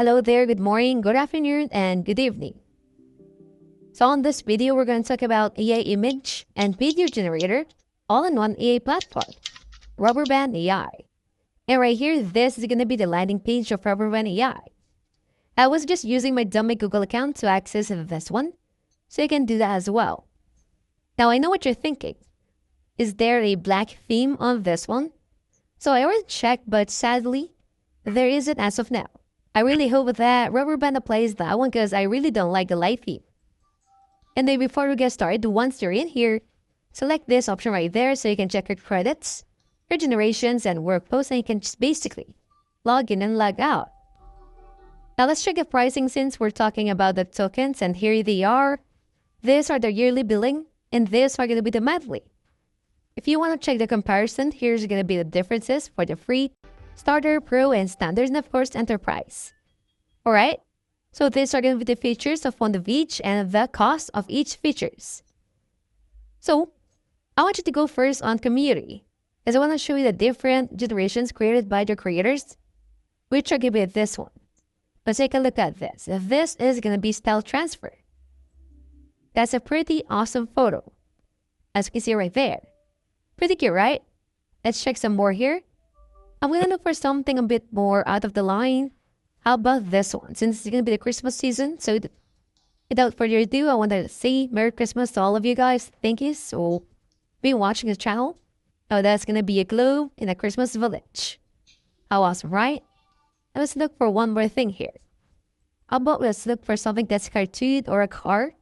Hello there, good morning, good afternoon, and good evening. So on this video, we're going to talk about AI image and video generator all-in-one AI platform, Robberband AI. And right here, this is going to be the landing page of Robberband AI. I was just using my dummy Google account to access this one, so you can do that as well. Now, I know what you're thinking. Is there a black theme on this one? So I already checked, but sadly, there isn't as of now. I really hope that Robberband applies that one because I really don't like the light theme. And then before we get started, once you're in here, select this option right there so you can check your credits, your generations, and work posts, and you can just basically log in and log out. Now let's check the pricing since we're talking about the tokens, and here they are. These are the yearly billing, and these are going to be the monthly. If you want to check the comparison, here's going to be the differences for the free, starter, pro, and standard, and of course, enterprise. Alright, so these are going to be the features of one of each and the cost of each features. So, I want you to go first on community, as I want to show you the different generations created by the creators, which are going to be this one. Let's take a look at this. This is going to be style transfer. That's a pretty awesome photo, as you can see right there. Pretty cute, right? Let's check some more here. I'm going to look for something a bit more out of the line. How about this one? Since it's going to be the Christmas season, so without further ado, I want to say Merry Christmas to all of you guys. Thank you for being watching this channel. Now that's going to be a globe in a Christmas village. How awesome, right? Now let's look for one more thing here. How about let's look for something that's a cartoon or a car?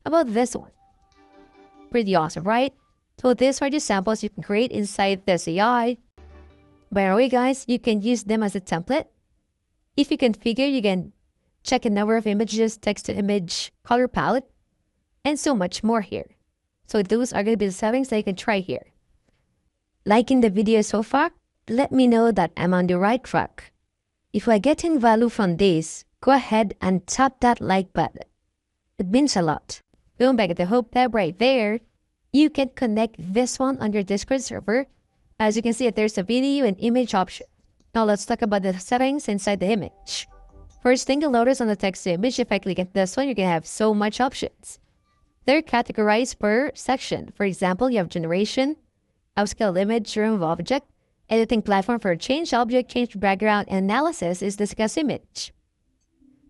How about this one? Pretty awesome, right? So these are the samples you can create inside this AI. By the way, guys, you can use them as a template. If you configure, you can check a number of images, text-to-image, color palette, and so much more here. So those are going to be the settings that you can try here. Liking the video so far? Let me know that I'm on the right track. If I get in value from this, go ahead and tap that like button. It means a lot. Going back at the Hope tab right there, you can connect this one on your Discord server. As you can see, there's a video and image option. Now let's talk about the settings inside the image. First thing you'll notice on the text image, if I click at this one, you're going to have so much options. They're categorized per section. For example, you have generation, upscale image, remove object, editing platform for change object, change background, and analysis is discuss image.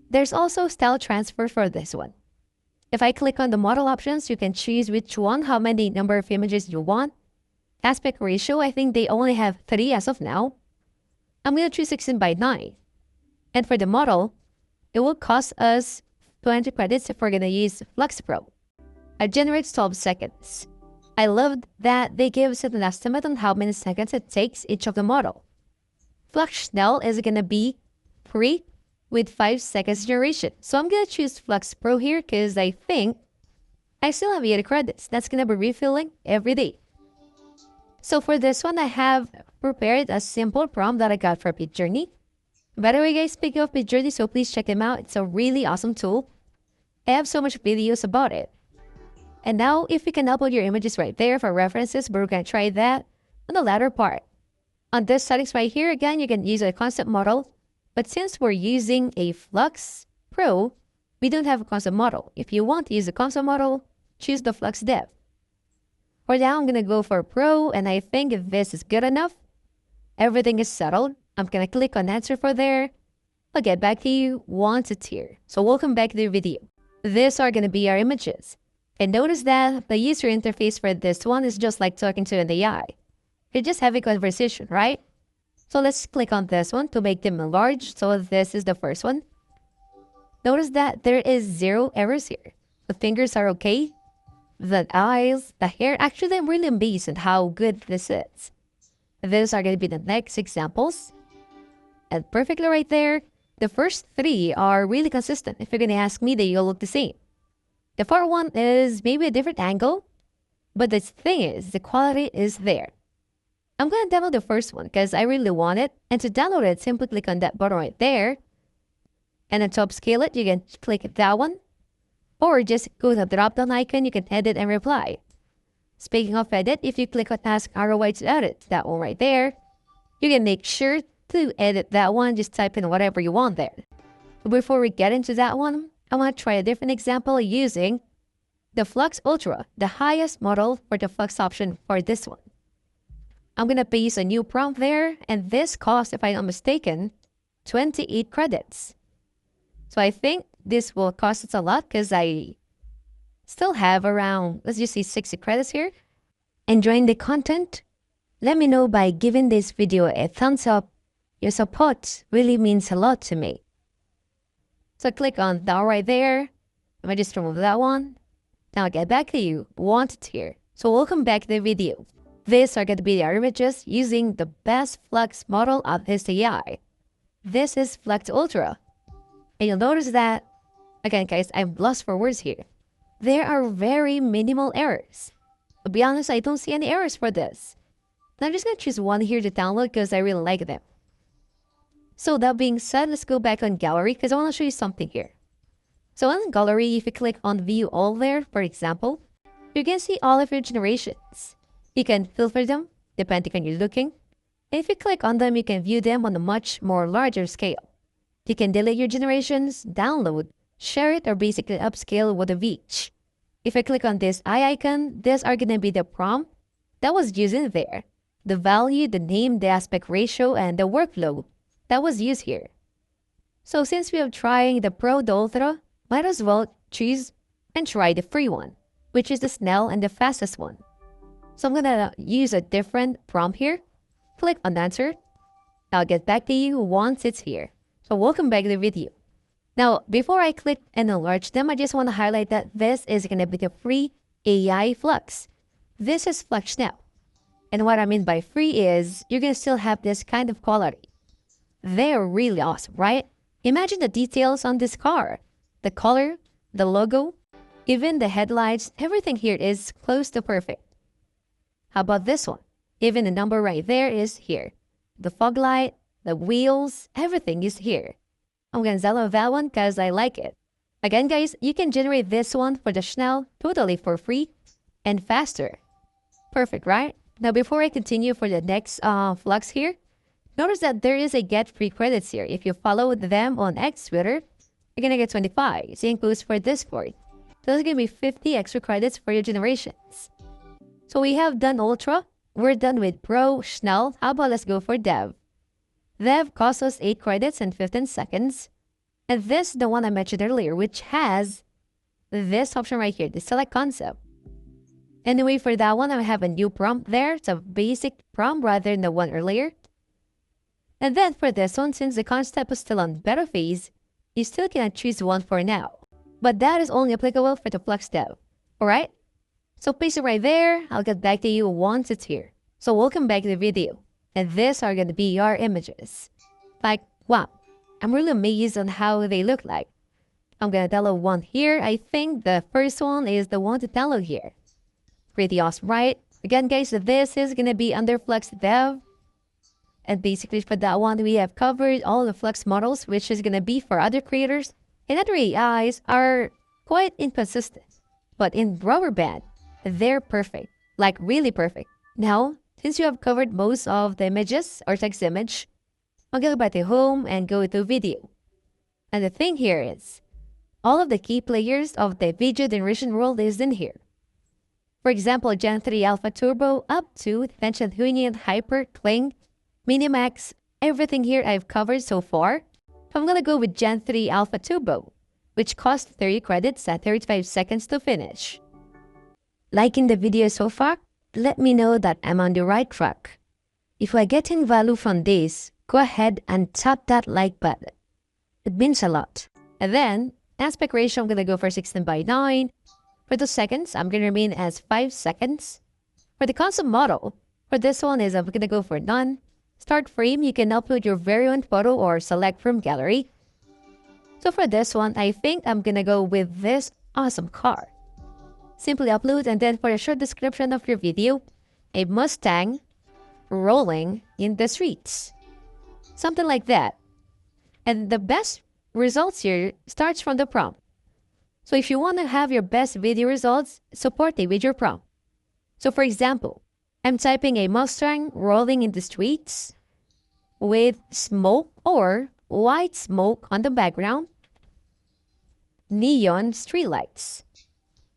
There's also style transfer for this one. If I click on the model options, you can choose which one, how many number of images you want. Aspect ratio, I think they only have 3 as of now. I'm going to choose 16:9. And for the model, it will cost us 20 credits if we're going to use Flux Pro. It generates 12 seconds. I love that they give us an estimate on how many seconds it takes each of the model. Flux Snell is going to be free with 5 seconds generation. So I'm going to choose Flux Pro here because I think I still have 80 credits. That's going to be refilling every day. So for this one, I have prepared a simple prompt that I got for Midjourney. By the way, guys, speaking of Midjourney, so please check them out. It's a really awesome tool. I have so much videos about it. And now, if you can upload your images right there for references, we're going to try that on the latter part. On this settings right here, again, you can use a concept model. But since we're using a Flux Pro, we don't have a concept model. If you want to use a concept model, choose the Flux Dev. For now, I'm going to go for Pro, and I think if this is good enough, everything is settled. I'm going to click on Answer for there. I'll get back to you once it's here. So welcome back to the video. These are going to be our images. And notice that the user interface for this one is just like talking to an AI. You're just having a conversation, right? So let's click on this one to make them large. So this is the first one. Notice that there is 0 errors here. The fingers are okay. The eyes, the hair. Actually, I'm really amazed at how good this is. These are going to be the next examples. And perfectly right there. The first 3 are really consistent. If you're going to ask me, they all look the same. The fourth one is maybe a different angle. But the thing is, the quality is there. I'm going to download the first one because I really want it. And to download it, simply click on that button right there. And then to upscale it, you can click that one. Or just go to the drop-down icon, you can edit and reply. Speaking of edit, if you click on Ask ROI to edit, that one right there, you can make sure to edit that one. Just type in whatever you want there. But before we get into that one, I want to try a different example using the Flux Ultra, the highest model for the Flux option for this one. I'm going to paste a new prompt there, and this costs, if I'm not mistaken, 28 credits. So I think this will cost us a lot because I still have around, let's just say 60 credits here. Enjoying the content? Let me know by giving this video a thumbs up. Your support really means a lot to me. So click on that right there. Let me just remove that one. Now I'll get back to you once it's here. So welcome back to the video. These are going to be our images using the best Flux model of this AI. This is Flux Ultra. And you'll notice that, again guys, I'm lost for words here. There are very minimal errors. To be honest, I don't see any errors for this. Now I'm just going to choose one here to download because I really like them. So that being said, let's go back on gallery because I want to show you something here. So on gallery, if you click on view all there, for example, you can see all of your generations. You can filter them depending on your looking. And if you click on them, you can view them on a much more larger scale. You can delete your generations, download, share it, or basically upscale with a each. If I click on this eye icon, these are going to be the prompt that was used in there. The value, the name, the aspect ratio, and the workflow that was used here. So since we are trying the Pro, the Ultra, might as well choose and try the free one, which is the snell and the fastest one. So I'm going to use a different prompt here. Click on answer. I'll get back to you once it's here. So welcome back to the video. Now, before I click and enlarge them, I just want to highlight that this is going to be the free AI Flux. This is Flux now. And what I mean by free is you're going to still have this kind of quality. They're really awesome, right? Imagine the details on this car. The color, the logo, even the headlights, everything here is close to perfect. How about this one? Even the number right there is here. The fog light, the wheels, everything is here. I'm going to download that one because I like it. Again, guys, you can generate this one for the Schnell totally for free and faster. Perfect, right? Now, before I continue for the next Flux here, notice that there is a get free credits here. If you follow them on X Twitter, you're going to get 25. Same goes for Discord. So there's going to be 50 extra credits for your generations. So we have done Ultra. We're done with Pro, Schnell. How about let's go for Dev? Dev costs us 8 credits and 15 seconds. And this is the one I mentioned earlier, which has this option right here, the select concept. Anyway, for that one, I have a new prompt there. It's a basic prompt rather than the one earlier. And then for this one, since the concept is still on beta phase, you still cannot choose one for now. But that is only applicable for the Flux Dev. Alright? So paste it right there. I'll get back to you once it's here. So welcome back to the video. And these are going to be our images. Like, wow. I'm really amazed on how they look like. I'm going to download one here. I think the first one is the one to download here. Pretty awesome, right? Again, guys, this is going to be under Flux Dev. And basically for that one, we have covered all the Flux models, which is going to be for other creators. And other AIs are quite inconsistent. But in Robberband, they're perfect. Like really perfect. Now, since you have covered most of the images or text image, I'll go back to home and go to video. And the thing here is, all of the key players of the video generation world is in here. For example, Gen 3 Alpha Turbo up to Tension Union, Hyper, Kling, Minimax, everything here I've covered so far. I'm gonna go with Gen 3 Alpha Turbo, which costs 30 credits at 35 seconds to finish. Liking the video so far? Let me know that I'm on the right track. If we're getting value from this, go ahead and tap that like button. It means a lot. And then, aspect ratio, I'm gonna go for 16:9. For the seconds, I'm gonna remain as 5 seconds. For the concept model, for this one is I'm gonna go for none. Start frame, you can upload your very own photo or select from gallery. So for this one, I think I'm gonna go with this awesome car. Simply upload, and then for a short description of your video, a Mustang rolling in the streets. Something like that. And the best results here starts from the prompt. So if you want to have your best video results, support it with your prompt. So for example, I'm typing a Mustang rolling in the streets with smoke or white smoke on the background. neon streetlights.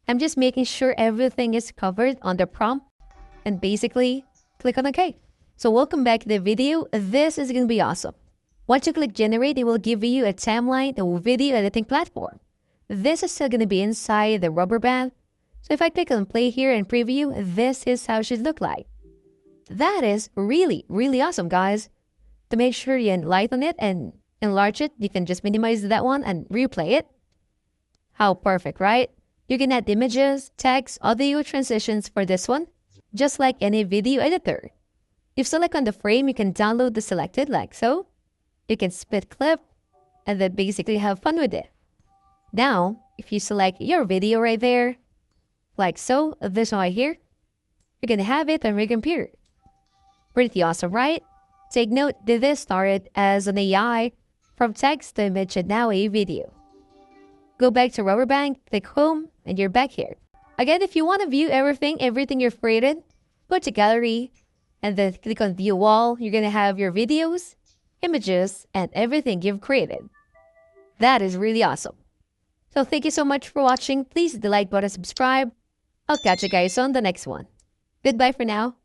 I'm just making sure everything is covered on the prompt and basically click on OK. So welcome back to the video. This is going to be awesome. Once you click generate, it will give you a timeline, the video editing platform. This is still going to be inside the Robberband. So if I click on play here and preview, this is how it should look like. That is really, really awesome, guys. To make sure you enlighten it and enlarge it, you can just minimize that one and replay it. How perfect, right? You can add images, text, audio transitions for this one, just like any video editor. If select on the frame, you can download the selected like so. You can split clip and then basically have fun with it. Now, if you select your video right there, like so, this one right here, you're going to have it on your computer. Pretty awesome, right? Take note that this started as an AI from text to image and now a video. Go back to Robberband, click home, and you're back here. Again, if you want to view everything you've created, go to gallery and then click on view all. You're going to have your videos, images, and everything you've created. That is really awesome. So thank you so much for watching. Please hit the like button, subscribe. I'll catch you guys on the next one. Goodbye for now.